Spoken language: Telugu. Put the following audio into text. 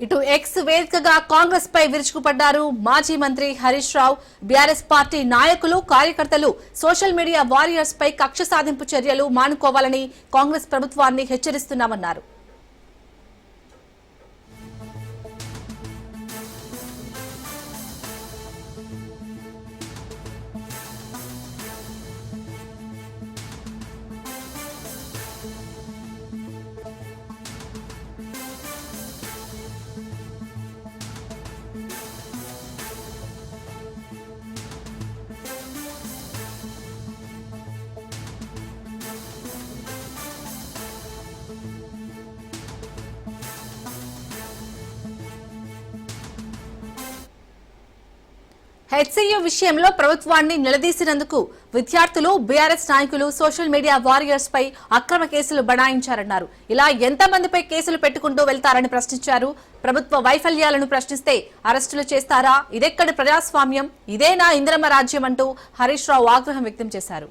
ఇటు ఎక్స్ వేదికగా కాంగ్రెస్ పై విరుచుకుపడ్డారు మాజీ మంత్రి హరీష్ రావు. బీఆర్ఎస్ పార్టీ నాయకులు, కార్యకర్తలు సోషల్ మీడియా వారియర్స్ పై కక్ష సాధింపు చర్యలు మానుకోవాలని కాంగ్రెస్ ప్రభుత్వాన్ని హెచ్చరిస్తున్నామన్నారు. హెచ్సీయూ విషయంలో ప్రభుత్వాన్ని నిలదీసినందుకు విద్యార్థులు, బీఆర్ఎస్ నాయకులు సోషల్ మీడియా వారియర్స్ పై అక్రమ కేసులు బనాయించారన్నారు. ఇలా ఎంతమందిపై కేసులు పెట్టుకుంటూ వెళ్తారని ప్రశ్నించారు. ప్రభుత్వ వైఫల్యాలను ప్రశ్నిస్తే అరెస్టులు చేస్తారా? ఇదెక్కడి ప్రజాస్వామ్యం? ఇదేనా ఇందిరమ్మ రాజ్యం అంటూ హరీష్ రావు ఆగ్రహం వ్యక్తం చేశారు.